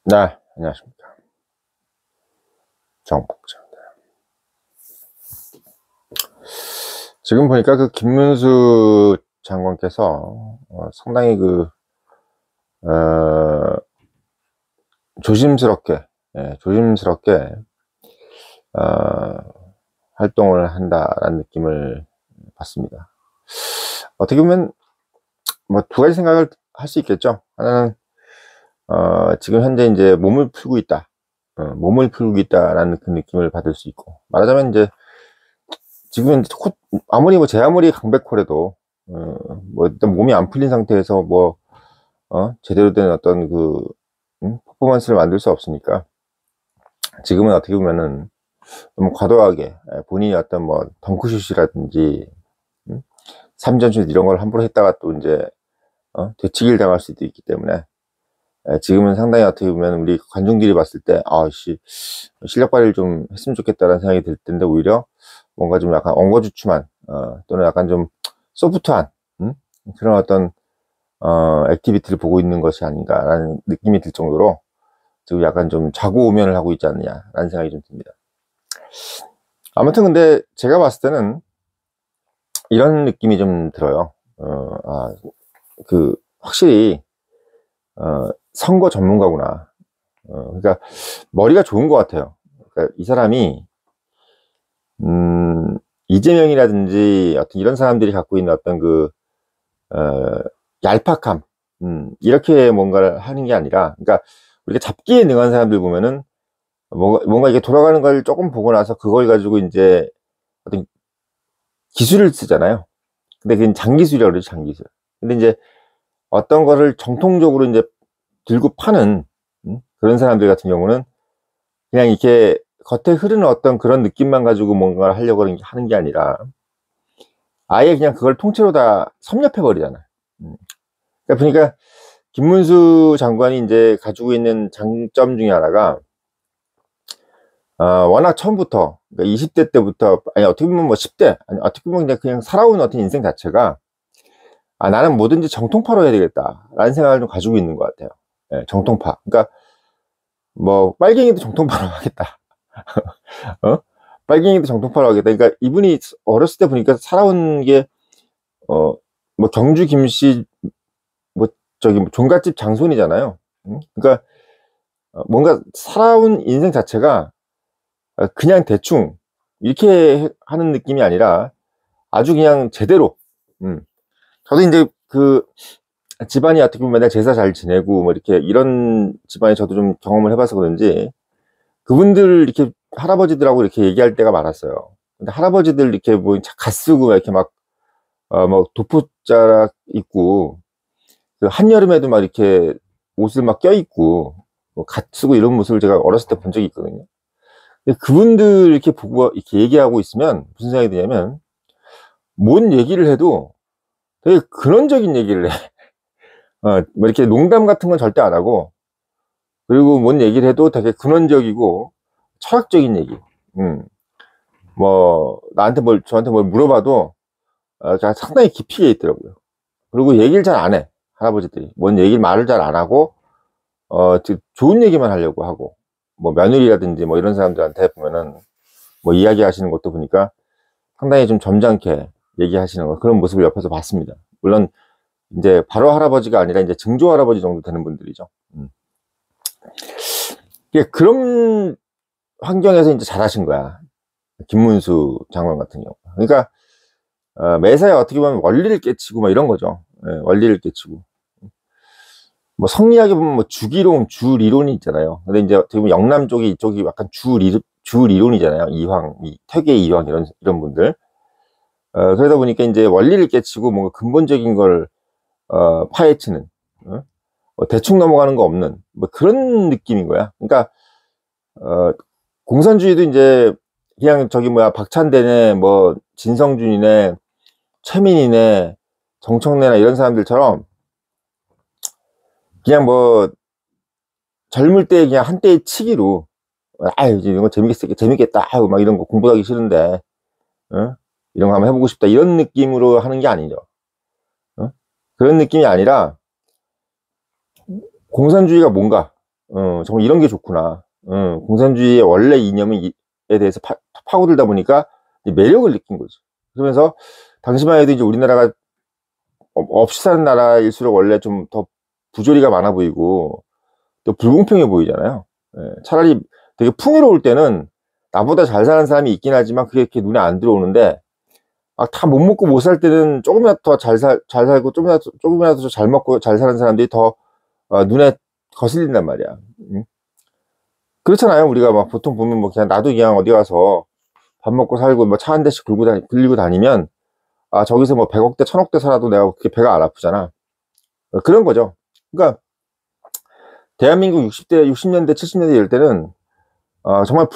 네, 안녕하십니까. 정복자입니다. 지금 보니까 그 김문수 장관께서 상당히 어, 조심스럽게, 조심스럽게 활동을 한다라는 느낌을 받습니다. 어떻게 보면 뭐 두 가지 생각을 할 수 있겠죠. 하나는 지금 현재 이제 몸을 풀고 있다. 몸을 풀고 있다라는 그 느낌을 받을 수 있고, 말하자면 이제 지금 아무리 제 아무리 강백호라도 뭐 일단 몸이 안 풀린 상태에서 제대로 된 어떤 퍼포먼스를 만들 수 없으니까 지금은 어떻게 보면은 너무 과도하게 본인이 어떤 덩크슛이라든지 3점슛 이런 걸 함부로 했다가 또 이제 되치기를 당할 수도 있기 때문에 지금은 상당히 어떻게 보면 우리 관중들이 봤을 때 실력 발휘를 좀 했으면 좋겠다라는 생각이 들 텐데, 오히려 뭔가 좀 약간 엉거주춤한 또는 약간 좀 소프트한 그런 어떤 액티비티를 보고 있는 것이 아닌가라는 느낌이 들 정도로 지금 약간 좀 좌고우면을 하고 있지 않느냐라는 생각이 좀 듭니다. 아무튼 근데 제가 봤을 때는 이런 느낌이 좀 들어요. 확실히 선거 전문가구나. 그러니까 머리가 좋은 것 같아요. 그러니까 이 사람이 이재명이라든지 어떤 이런 사람들이 갖고 있는 어떤 얄팍함, 이렇게 뭔가를 하는 게 아니라, 그러니까 우리가 잡기에 능한 사람들 보면은 뭔가 이게 돌아가는 걸 조금 보고 나서 그걸 가지고 이제 어떤 기술을 쓰잖아요. 근데 그건 장기술이라고 그러죠, 장기술. 근데 이제 어떤 거를 정통적으로 이제 들고 파는 그런 사람들 같은 경우는 그냥 이렇게 겉에 흐르는 어떤 그런 느낌만 가지고 뭔가를 하려고 하는 게 아니라 아예 그냥 그걸 통째로 다 섭렵해 버리잖아요. 그러니까 보니까 김문수 장관이 이제 가지고 있는 장점 중에 하나가 워낙 처음부터, 그러니까 20대 때부터, 아니 어떻게 보면 10대, 아니 어떻게 보면 그냥 살아온 어떤 인생 자체가 나는 뭐든지 정통파로 해야 되겠다 라는 생각을 좀 가지고 있는 것 같아요. 정통파. 그러니까 빨갱이도 정통파로 하겠다. 빨갱이도 정통파로 하겠다. 그러니까 이분이 어렸을 때 보니까 살아온 게 경주 김씨 종갓집 장손이잖아요. 그러니까 뭔가 살아온 인생 자체가 그냥 대충 이렇게 하는 느낌이 아니라 아주 그냥 제대로. 저도 이제 집안이 어떻게 보면 맨날 제사 잘 지내고 이렇게 이런 집안에 저도 좀 경험을 해봐서 그런지 그분들 이렇게 할아버지들하고 이렇게 얘기할 때가 많았어요. 근데 할아버지들 이렇게 갓 쓰고 이렇게 도포자락 입고 한여름에도 이렇게 옷을 껴입고 갓 쓰고 이런 모습을 제가 어렸을 때 본 적이 있거든요. 근데 그분들 이렇게 보고 이렇게 얘기하고 있으면 무슨 생각이 드냐면, 뭔 얘기를 해도 되게 근원적인 얘기를 해. 이렇게 농담 같은 건 절대 안 하고, 그리고 뭔 얘기를 해도 되게 근원적이고 철학적인 얘기. 저한테 뭘 물어봐도 상당히 깊이가 있더라고요. 그리고 얘기를 잘 안 해, 할아버지들이. 말을 잘 안 하고 좋은 얘기만 하려고 하고, 며느리라든지 이런 사람들한테 보면은 이야기 하시는 것도 보니까 상당히 좀 점잖게 얘기하시는 그런 모습을 옆에서 봤습니다. 물론 이제 바로 할아버지가 아니라 이제 증조 할아버지 정도 되는 분들이죠. 그런 환경에서 이제 잘하신 거야, 김문수 장관 같은 경우. 그러니까 매사에 어떻게 보면 원리를 깨치고 이런 거죠. 원리를 깨치고. 성리학에 보면 주기론, 주리론이 있잖아요. 근데 이제 어떻게 보면 영남 쪽이, 이쪽이 약간 주리론이잖아요. 퇴계 이황 이런 분들. 그러다 보니까 이제 원리를 깨치고 뭔가 근본적인 걸 파헤치는, 대충 넘어가는 거 없는 그런 느낌인 거야. 그러니까 공산주의도 이제 그냥 박찬대네, 진성준이네, 최민희네, 정청래나 이런 사람들처럼 그냥 젊을 때 그냥 한때의 치기로 이런 거 재밌겠다 하고 이런 거 공부하기 싫은데 이런 거 한번 해보고 싶다 이런 느낌으로 하는 게 아니죠. 그런 느낌이 아니라 공산주의가 뭔가, 정말 이런 게 좋구나. 공산주의의 원래 이념에 대해서 파고들다 보니까 매력을 느낀 거지. 그러면서 당시만 해도 이제 우리나라가 없이 사는 나라일수록 원래 좀 더 부조리가 많아 보이고 또 불공평해 보이잖아요. 차라리 되게 풍요로울 때는 나보다 잘 사는 사람이 있긴 하지만 그게 이렇게 눈에 안 들어오는데, 다 못 먹고 못 살 때는 조금이라도 더 잘 살고 조금이라도 더 잘 먹고 잘 사는 사람들이 더 눈에 거슬린단 말이야. 그렇잖아요. 우리가 막 보통 보면 뭐 그냥 나도 그냥 어디 가서 밥 먹고 살고 뭐 차 한 대씩 굴리고 다니면 저기서 뭐 100억대 1000억대 살아도 내가 그렇게 배가 안 아프잖아. 그런 거죠. 그러니까 대한민국 60년대 70년대 이럴 때는 정말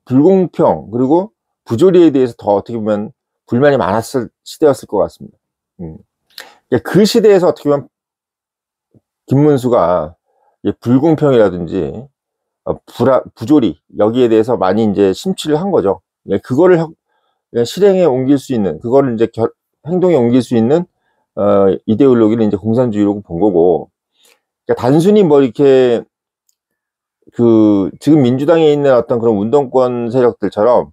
불공평 그리고 부조리에 대해서 더 어떻게 보면 불만이 많았을 시대였을 것 같습니다. 그 시대에서 어떻게 보면 김문수가 불공평이라든지 부조리 여기에 대해서 많이 이제 심취를 한 거죠. 그거를 실행에 옮길 수 있는, 그거를 이제 행동에 옮길 수 있는 이데올로기를 이제 공산주의로 본 거고, 그러니까 단순히 뭐 이렇게 지금 민주당에 있는 어떤 그런 운동권 세력들처럼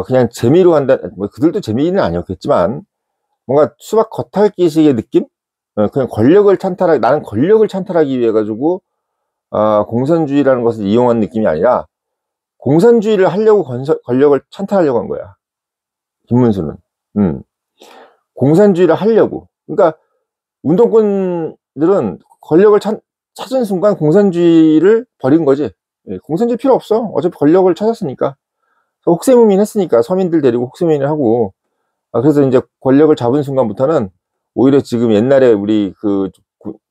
그냥 재미로 한다, 뭐 그들도 재미는 아니었겠지만 뭔가 수박 겉핥기식의 느낌? 그냥 나는 권력을 찬탈하기 위해 가지고 공산주의라는 것을 이용한 느낌이 아니라 공산주의를 하려고 권력을 찬탈하려고 한 거야, 김문수는. 공산주의를 하려고. 그러니까 운동권들은 권력을 찾은 순간 공산주의를 버린 거지. 공산주의 필요 없어. 어차피 권력을 찾았으니까. 혹세무민 했으니까 서민들 데리고 혹세무민을 하고. 그래서 이제 권력을 잡은 순간부터는 오히려 지금 옛날에 우리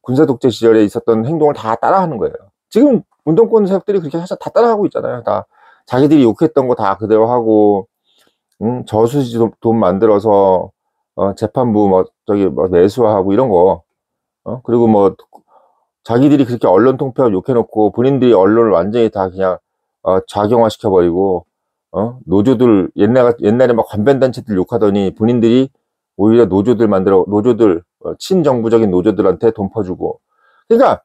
군사 독재 시절에 있었던 행동을 다 따라하는 거예요. 지금 운동권 세력들이 그렇게 다 따라하고 있잖아요. 다 자기들이 욕했던 거 다 그대로 하고, 저수지 돈 만들어서 재판부 매수하고 이런 거. 그리고 뭐 자기들이 그렇게 언론 통폐합 욕해놓고 본인들이 언론을 완전히 다 그냥 작용화 시켜버리고, 노조들 옛날에 막 관변단체들 욕하더니 본인들이 오히려 노조들 친정부적인 노조들한테 돈 퍼주고. 그러니까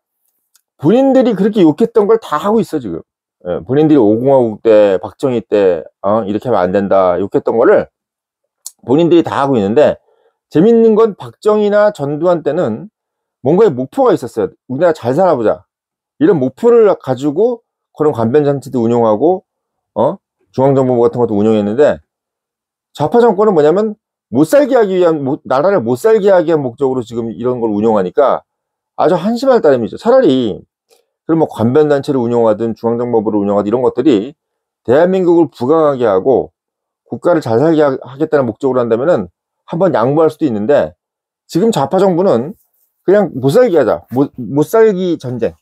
본인들이 그렇게 욕했던 걸 다 하고 있어 지금. 본인들이 5공화국 때 박정희 때 이렇게 하면 안 된다 욕했던 거를 본인들이 다 하고 있는데, 재밌는 건 박정희나 전두환 때는 뭔가의 목표가 있었어요. 우리나라 잘 살아보자 이런 목표를 가지고 그런 관변장치도 운용하고 중앙정보부 같은 것도 운용했는데, 좌파 정권은 뭐냐면 나라를 못 살게 하기 위한 목적으로 지금 이런 걸 운용하니까 아주 한심할 따름이죠. 차라리 그럼 뭐 관변단체를 운용하든 중앙정보부를 운용하든 이런 것들이 대한민국을 부강하게 하고 국가를 잘 살게 하겠다는 목적으로 한다면은 한번 양보할 수도 있는데, 지금 좌파 정부는 그냥 못 살게 하자, 못 살기 전쟁,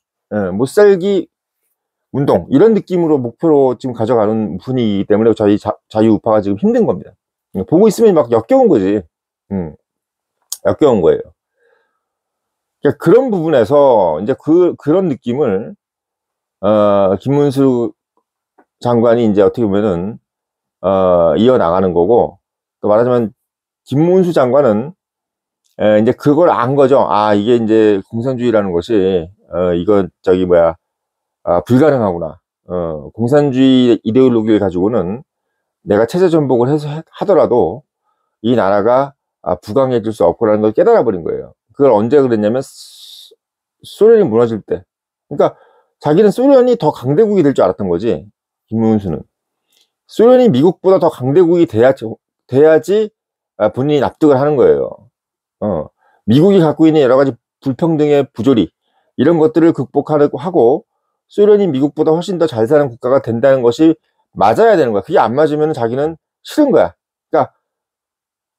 못 살기 운동 이런 느낌으로 목표로 지금 가져가는 분위기 때문에 저희 자유우파가 지금 힘든 겁니다. 보고 있으면 막 역겨운 거지. 역겨운 거예요. 그러니까 그런 부분에서 이제 그런 느낌을 김문수 장관이 이제 어떻게 보면은 이어나가는 거고, 또 말하자면 김문수 장관은 이제 그걸 안 거죠. 이게 이제 공산주의라는 것이 이건 불가능하구나. 공산주의 이데올로기를 가지고는 내가 체제 전복을 하더라도 이 나라가 부강해질 수 없구라는 걸 깨달아 버린 거예요. 그걸 언제 그랬냐면 소련이 무너질 때. 그러니까 자기는 소련이 더 강대국이 될 줄 알았던 거지, 김문수는. 소련이 미국보다 더 강대국이 돼야지 본인이 납득을 하는 거예요. 미국이 갖고 있는 여러 가지 불평등의 부조리 이런 것들을 극복하고 소련이 미국보다 훨씬 더 잘 사는 국가가 된다는 것이 맞아야 되는 거야. 그게 안 맞으면 자기는 싫은 거야. 그러니까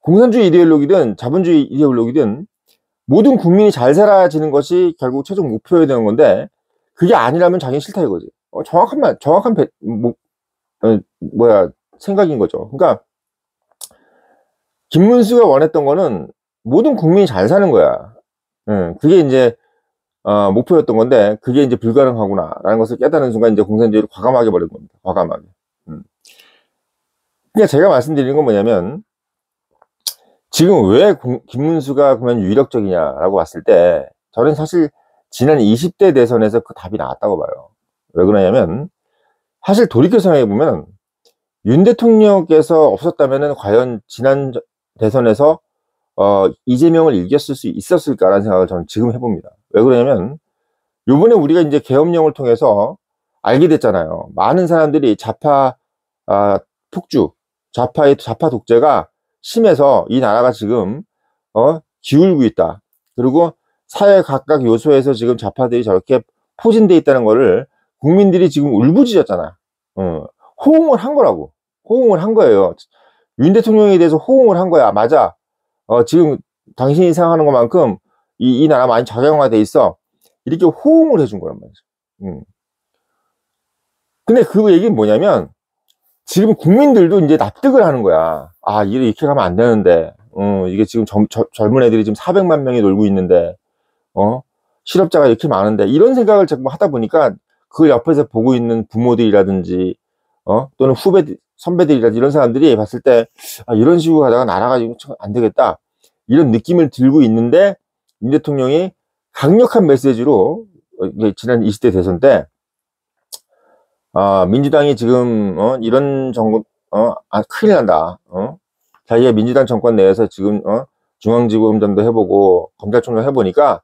공산주의 이데올로기든 자본주의 이데올로기든 모든 국민이 잘 살아지는 것이 결국 최종 목표여야 되는 건데, 그게 아니라면 자기는 싫다 이거지. 정확한 생각인 거죠. 그러니까 김문수가 원했던 거는 모든 국민이 잘 사는 거야. 그게 이제 목표였던 건데, 그게 이제 불가능하구나 라는 것을 깨닫는 순간 이제 공산주의를 과감하게 버린 겁니다. 과감하게. 그러니까 제가 말씀드리는 건 뭐냐면, 지금 왜 김문수가 그러면 유력적이냐라고 봤을 때, 저는 사실 지난 20대 대선에서 그 답이 나왔다고 봐요. 왜 그러냐면 사실 돌이켜 생각해보면 윤 대통령께서 없었다면은 과연 지난 대선에서 이재명을 이겼을 수 있었을까라는 생각을 저는 지금 해봅니다. 왜 그러냐면 요번에 우리가 이제 계엄령을 통해서 알게 됐잖아요. 많은 사람들이 좌파 폭주, 좌파 독재가 심해서 이 나라가 지금 기울고 있다. 그리고 사회 각각 요소에서 지금 좌파들이 저렇게 포진돼 있다는 거를 국민들이 지금 울부짖었잖아. 호응을 한 거라고. 호응을 한 거예요. 윤 대통령에 대해서 호응을 한 거야. 맞아. 지금 당신이 생각하는 것만큼 이 나라 많이 작용화돼 있어. 이렇게 호응을 해준 거란 말이죠. 근데 그 얘기는 뭐냐면 지금 국민들도 이제 납득을 하는 거야. 아, 이렇게 가면 안 되는데. 이게 지금 젊은 애들이 지금 400만 명이 놀고 있는데, 실업자가 이렇게 많은데, 이런 생각을 자꾸 하다 보니까 그 옆에서 보고 있는 부모들이라든지, 또는 선배들이라든지 이런 사람들이 봤을 때, 이런 식으로 가다가 나라가 안 되겠다. 이런 느낌을 들고 있는데, 윤 대통령이 강력한 메시지로, 지난 20대 대선 때, 민주당이 지금, 이런 정권, 큰일 난다. 자기가 민주당 정권 내에서 지금, 중앙지검장도 해보고, 검찰총장 해보니까,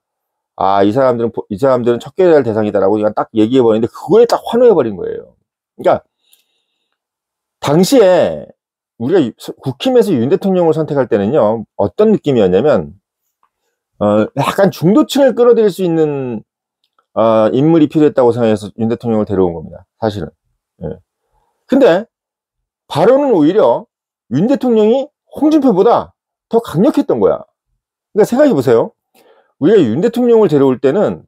이 사람들은 척결해야 할 대상이다라고 그냥 딱 얘기해버리는데, 그거에 딱 환호해버린 거예요. 그러니까, 당시에, 우리가 국힘에서 윤 대통령을 선택할 때는요, 어떤 느낌이었냐면, 약간 중도층을 끌어들일 수 있는, 인물이 필요했다고 생각해서 윤 대통령을 데려온 겁니다. 사실은. 예. 근데 발언은 오히려 윤 대통령이 홍준표보다 더 강력했던 거야. 그러니까 생각해 보세요. 우리가 윤 대통령을 데려올 때는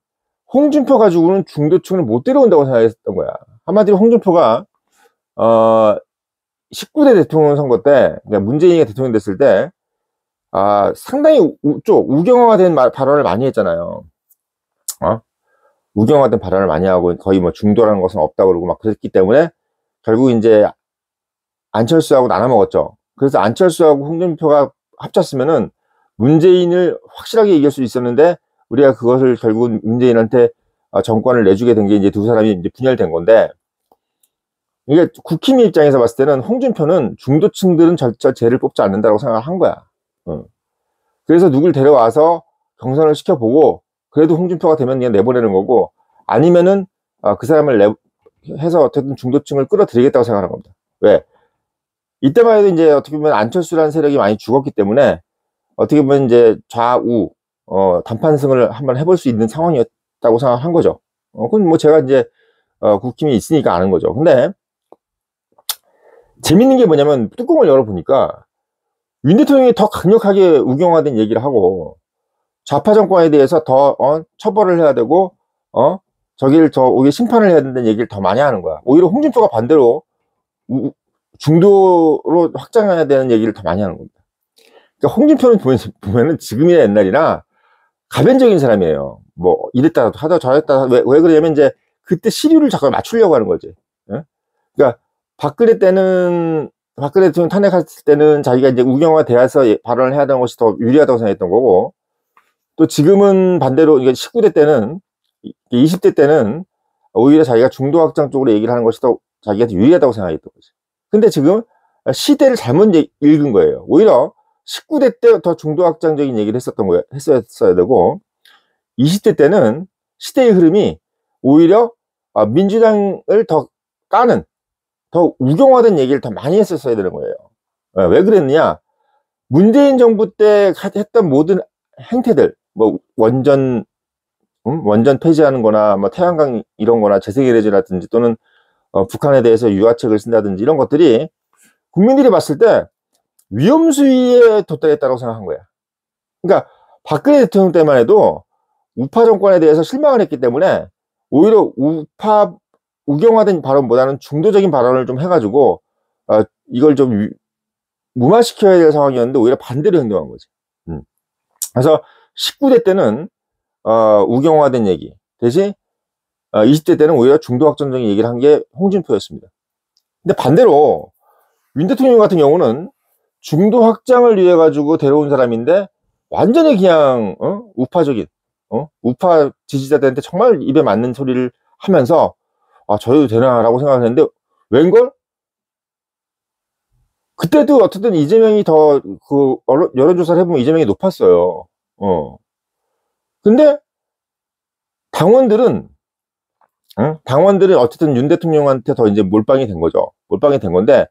홍준표 가지고는 중도층을 못 데려온다고 생각했던 거야. 한마디로 홍준표가 19대 대통령 선거 때, 그러니까 문재인이 대통령 됐을 때 상당히 우경화된 발언을 많이 했잖아요. 우경화된 발언을 많이 하고 거의 뭐 중도라는 것은 없다고 그러고 막 그랬기 때문에 결국 이제 안철수하고 나눠 먹었죠. 그래서 안철수하고 홍준표가 합쳤으면은 문재인을 확실하게 이길 수 있었는데 우리가 그것을 결국은 문재인한테 정권을 내주게 된 게 이제 두 사람이 이제 분열된 건데, 이게 국힘의 입장에서 봤을 때는 홍준표는 중도층들은 절대 쟤를 뽑지 않는다고 생각을 한 거야. 그래서 누굴 데려와서 경선을 시켜보고 그래도 홍준표가 되면 그냥 내보내는 거고, 아니면은 그 사람을 해서 어쨌든 중도층을 끌어들이겠다고 생각하는 겁니다. 왜? 이때만 해도 이제 어떻게 보면 안철수라는 세력이 많이 죽었기 때문에 어떻게 보면 이제 좌우 단판승을 한번 해볼 수 있는 상황이었다고 생각한 거죠. 그건 뭐 제가 이제 국힘이 있으니까 아는 거죠. 근데 재밌는 게 뭐냐면 뚜껑을 열어보니까 윤 대통령이 더 강력하게 우경화된 얘기를 하고 좌파 정권에 대해서 더 처벌을 해야 되고 저기를 오히려 심판을 해야 된다는 얘기를 더 많이 하는 거야. 오히려 홍준표가 반대로 중도로 확장해야 되는 얘기를 더 많이 하는 겁니다. 그러니까 홍준표는 보면은 지금이나 옛날이나 가변적인 사람이에요. 뭐 이랬다 하다 저랬다. 왜 그러냐면 이제 그때 시류를 잠깐 맞추려고 하는 거지. 그러니까 박근혜 대통령 탄핵했을 때는 자기가 이제 우경화돼서 발언을 해야 되는 것이 더 유리하다고 생각했던 거고, 또 지금은 반대로 이게 19대 때는 20대 때는 오히려 자기가 중도 확장 쪽으로 얘기를 하는 것이 더 자기한테 유리하다고 생각했던 거지. 근데 지금 시대를 잘못 읽은 거예요. 오히려 19대 때 더 중도 확장적인 얘기를 했었어야 되고, 20대 때는 시대의 흐름이 오히려 민주당을 더 까는, 더 우경화된 얘기를 더 많이 했었어야 되는 거예요. 왜 그랬느냐? 문재인 정부 때 했던 모든 행태들, 뭐 원전 폐지하는 거나 뭐 태양광 이런 거나 재생에너지라든지 또는 북한에 대해서 유화책을 쓴다든지 이런 것들이 국민들이 봤을 때 위험수위에 도달했다고 생각한 거야. 그러니까 박근혜 대통령 때만 해도 우파 정권에 대해서 실망을 했기 때문에 오히려 우경화된 발언보다는 중도적인 발언을 좀 해가지고 이걸 좀 무마시켜야 될 상황이었는데 오히려 반대로 행동한 거지. 그래서 19대 때는 우경화된 얘기 대신 20대 때는 오히려 중도 확장적인 얘기를 한 게 홍준표였습니다. 근데 반대로 윤 대통령 같은 경우는 중도 확장을 위해 가지고 데려온 사람인데 완전히 그냥 우파적인 우파 지지자들한테 정말 입에 맞는 소리를 하면서 저래도 되나라고 생각했는데 웬걸? 그때도 어쨌든 이재명이 더 여론조사를 해보면 이재명이 높았어요. 근데 당원들은 어쨌든 윤 대통령한테 더 이제 몰빵이 된 거죠. 몰빵이 된 건데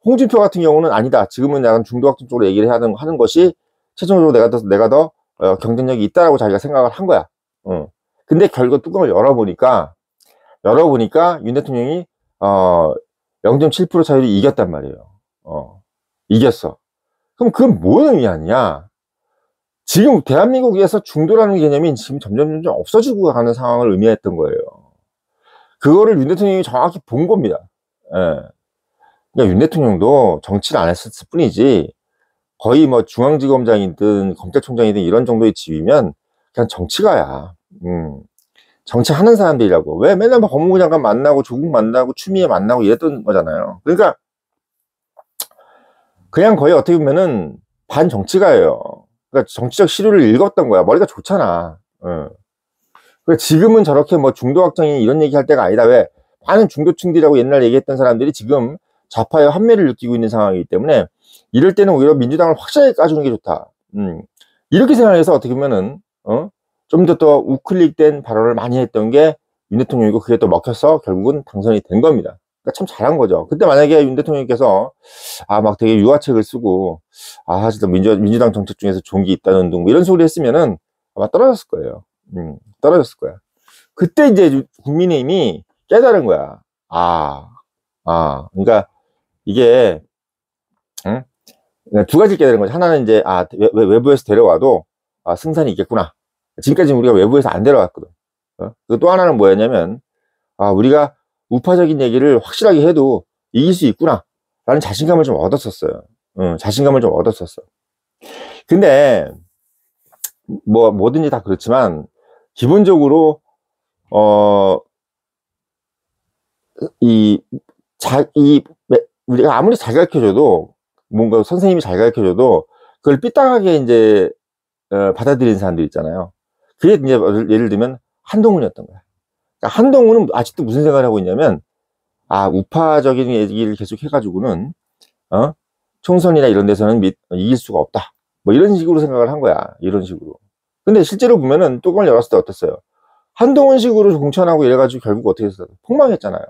홍준표 같은 경우는 아니다. 지금은 약간 중도학종 쪽으로 얘기를 하는 것이 최종적으로 내가 더 경쟁력이 있다라고 자기가 생각을 한 거야. 근데 결국 뚜껑을 열어보니까 윤 대통령이 0.7% 차이로 이겼단 말이에요. 이겼어. 그럼 그건 뭔 의미하느냐? 지금 대한민국에서 중도라는 개념이 지금 점점 없어지고 가는 상황을 의미했던 거예요. 그거를 윤 대통령이 정확히 본 겁니다. 예. 그러니까 윤 대통령도 정치를 안 했을 뿐이지 거의 뭐 중앙지검장이든 검찰총장이든 이런 정도의 지위면 그냥 정치가야. 정치하는 사람들이라고. 왜 맨날 막 법무부 장관 만나고 조국 만나고 추미애 만나고 이랬던 거잖아요. 그러니까 그냥 거의 어떻게 보면은 반정치가예요. 그러니까 정치적 시류를 읽었던 거야. 머리가 좋잖아. 그러니까 지금은 저렇게 뭐 중도확장이 이런 얘기 할 때가 아니다. 왜? 많은 중도층들이라고 옛날 얘기했던 사람들이 지금 좌파의 환멸을 느끼고 있는 상황이기 때문에 이럴 때는 오히려 민주당을 확실하게 까주는 게 좋다. 이렇게 생각해서 어떻게 보면은 좀 더 우클릭된 발언을 많이 했던 게 윤 대통령이고 그게 또 먹혀서 결국은 당선이 된 겁니다. 그러니까 참 잘한 거죠. 그때 만약에 윤 대통령께서 막 되게 유화책을 쓰고 진짜 민주당 정책 중에서 좋은 게 있다는 둥 이런 소리 했으면은 아마 떨어졌을 거예요. 떨어졌을 거야. 그때 이제 국민의힘이 깨달은 거야. 그러니까 이게 두 가지 깨달은 거지. 하나는 이제 외부에서 데려와도 승산이 있겠구나. 지금까지 우리가 외부에서 안 데려왔거든. 또 하나는 뭐였냐면 우리가 우파적인 얘기를 확실하게 해도 이길 수 있구나 라는 자신감을 좀 얻었었어요. 자신감을 좀 얻었었어. 근데 뭐든지 다 그렇지만 기본적으로 우리가 아무리 잘 가르쳐줘도 뭔가 선생님이 잘 가르쳐줘도 그걸 삐딱하게 이제 받아들이는 사람들 있잖아요. 그게 이제 예를 들면 한동훈이었던 거야. 그러니까 한동훈은 아직도 무슨 생각을 하고 있냐면 우파적인 얘기를 계속 해가지고는 총선이나 이런 데서는 이길 수가 없다. 뭐 이런 식으로 생각을 한 거야. 이런 식으로. 근데 실제로 보면은 뚜껑을 열었을 때 어땠어요? 한동훈식으로 공천하고 이래가지고 결국 어떻게 했어? 폭망했잖아요.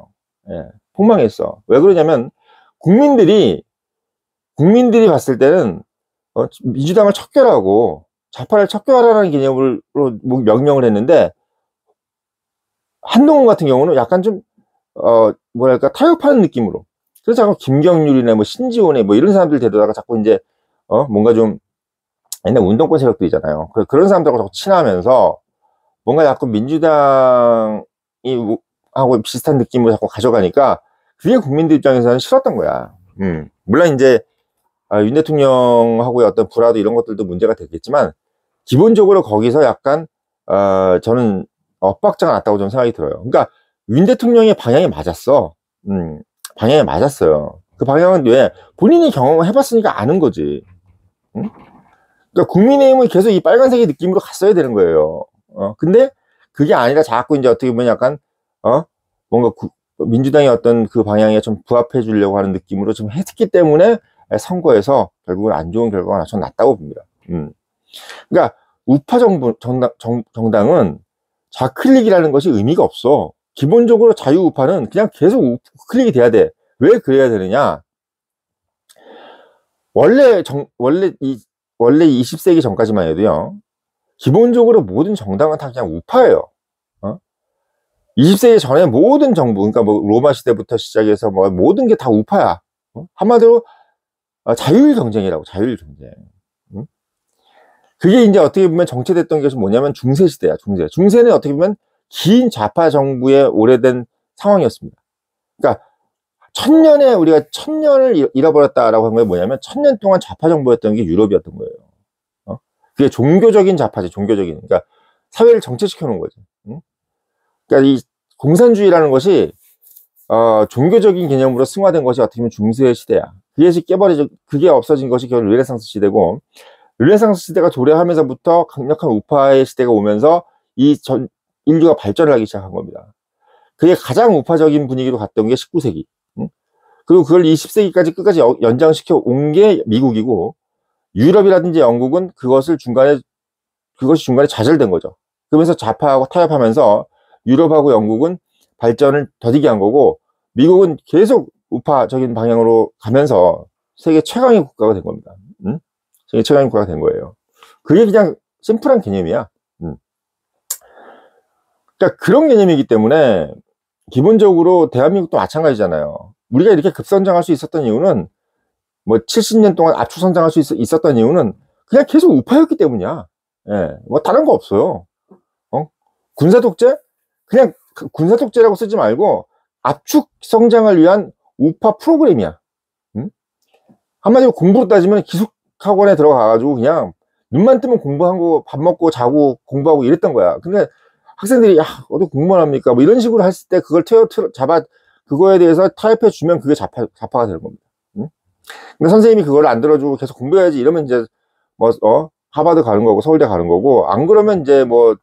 예, 폭망했어. 왜 그러냐면 국민들이 봤을 때는 민주당을 척결하고 좌파를 척결하라는 개념으로 명령을 했는데 한동훈 같은 경우는 약간 좀 뭐랄까 타협하는 느낌으로. 그래서 자꾸 김경률이나 뭐 신지원에 뭐 이런 사람들 데려다가 자꾸 이제 뭔가 좀 옛날 운동권 세력들 있잖아요. 그런 사람들하고 자꾸 친하면서 뭔가 자꾸 민주당이 하고 비슷한 느낌으로 자꾸 가져가니까 그게 국민들 입장에서는 싫었던 거야. 물론 이제 윤 대통령하고의 어떤 불화도 이런 것들도 문제가 됐겠지만 기본적으로 거기서 약간 저는 엇박자가 났다고 좀 생각이 들어요. 그러니까 윤 대통령의 방향이 맞았어. 방향이 맞았어요. 그 방향은 왜? 본인이 경험을 해봤으니까 아는 거지. 그러니까 국민의힘은 계속 이 빨간색의 느낌으로 갔어야 되는 거예요. 근데 그게 아니라 자꾸 이제 어떻게 보면 약간 뭔가 민주당의 어떤 그 방향에 좀 부합해 주려고 하는 느낌으로 좀 했기 때문에 선거에서 결국은 안 좋은 결과가 전 났다고 봅니다. 그러니까 우파 정당은 좌클릭이라는 것이 의미가 없어. 기본적으로 자유우파는 그냥 계속 우클릭이 돼야 돼. 왜 그래야 되느냐? 원래 20세기 전까지만 해도요, 기본적으로 모든 정당은 다 그냥 우파예요. 20세기 전에 모든 정부, 그러니까 뭐 로마 시대부터 시작해서 뭐 모든 게 다 우파야. 한마디로 자율 경쟁이라고, 자율 경쟁. 그게 이제 어떻게 보면 정체됐던 것이 뭐냐면 중세 시대야, 중세. 중세는 어떻게 보면 긴 좌파 정부의 오래된 상황이었습니다. 그러니까 우리가 1000년을 잃어버렸다라고 한 게 뭐냐면 1000년 동안 좌파 정부였던 게 유럽이었던 거예요. 그게 종교적인 좌파지, 종교적인. 그러니까 사회를 정체시켜 놓은 거지. 그러니까 이 공산주의라는 것이 종교적인 개념으로 승화된 것이 어떻게 보면 중세 시대야. 그게 없어진 것이 결국 르네상스 시대고, 르네상스 시대가 도래하면서부터 강력한 우파의 시대가 오면서 인류가 발전을 하기 시작한 겁니다. 그게 가장 우파적인 분위기로 갔던 게 19세기. 그리고 그걸 20세기까지 끝까지 연장시켜 온 게 미국이고, 유럽이라든지 영국은 그것이 중간에 좌절된 거죠. 그러면서 좌파하고 타협하면서 유럽하고 영국은 발전을 더디게 한 거고, 미국은 계속 우파적인 방향으로 가면서 세계 최강의 국가가 된 겁니다. 세계 최강의 국가가 된 거예요. 그게 그냥 심플한 개념이야. 그러니까 그런 개념이기 때문에 기본적으로 대한민국도 마찬가지잖아요. 우리가 이렇게 급성장할 수 있었던 이유는, 뭐 70년 동안 압축 성장할 수 있었던 이유는 그냥 계속 우파였기 때문이야. 예, 뭐 다른 거 없어요. 군사 독재? 그냥 군사 독재라고 쓰지 말고 압축 성장을 위한 우파 프로그램이야. 한마디로 공부로 따지면 기숙학원에 들어가가지고 그냥 눈만 뜨면 공부하고 밥 먹고 자고 공부하고 이랬던 거야. 근데 학생들이 야 어디 공부만 합니까? 뭐 이런 식으로 했을 때 그걸 그거에 대해서 타협해 주면 그게 좌파가 되는 겁니다. 근데 선생님이 그걸 안 들어주고 계속 공부해야지 이러면 이제 뭐 하버드 가는 거고 서울대 가는 거고, 안 그러면 이제 뭐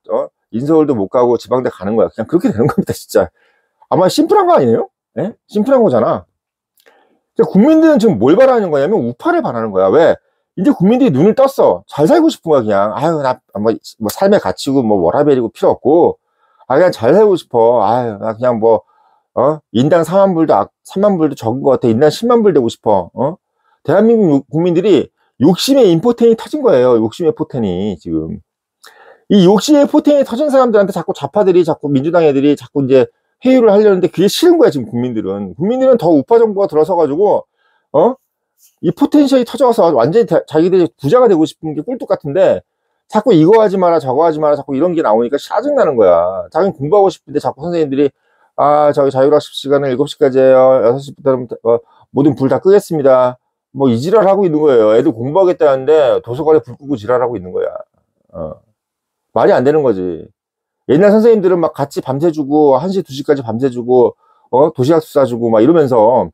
인서울도 못 가고 지방대 가는 거야. 그냥 그렇게 되는 겁니다, 진짜. 아마 심플한 거 아니에요? 예? 심플한 거잖아. 국민들은 지금 뭘 바라는 거냐면 우파를 바라는 거야. 왜? 이제 국민들이 눈을 떴어. 잘 살고 싶은 거야, 그냥. 아유, 나 뭐 삶의 가치고 뭐 워라밸이고 필요 없고, 그냥 잘 살고 싶어. 아유, 나 그냥 뭐 인당 3만 불도 적은 것 같아. 인당 10만 불 되고 싶어. 대한민국 국민들이 욕심의 인포텐이 터진 거예요. 욕심의 포텐이 지금. 이 욕심의 포텐이 터진 사람들한테 자꾸 좌파들이, 자꾸 민주당 애들이 자꾸 이제 회유를 하려는데 그게 싫은 거야, 지금 국민들은. 국민들은 더 우파 정부가 들어서가지고, 이 포텐셜이 터져서 완전히 자기들이 부자가 되고 싶은 게 꿀뚝 같은데, 자꾸 이거 하지 마라, 저거 하지 마라, 자꾸 이런 게 나오니까 짜증나는 거야. 자기는 공부하고 싶은데 자꾸 선생님들이, 저기 자율학습 시간은 7시까지 해요. 6시부터는 모든 불 다 끄겠습니다. 뭐 이 지랄 하고 있는 거예요. 애들 공부하겠다는데 도서관에 불 끄고 지랄하고 있는 거야. 말이 안 되는 거지. 옛날 선생님들은 막 같이 밤새주고 1시, 2시까지 밤새주고 도시락 싸주고 막 이러면서,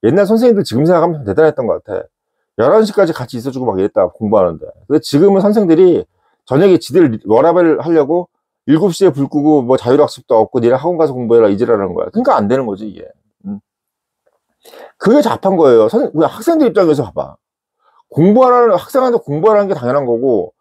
옛날 선생님들 지금 생각하면 대단했던 것 같아. 11시까지 같이 있어주고 막 이랬다, 공부하는데. 근데 지금은 선생들이 저녁에 지들 워라밸 하려고 7시에 불 끄고 뭐 자율학습도 없고 니네 학원 가서 공부해라 이지랄하는 거야. 그러니까 안 되는 거지, 이게. 그게 잡한 거예요. 학생들 입장에서 봐봐. 학생한테 공부하라는 게 당연한 거고,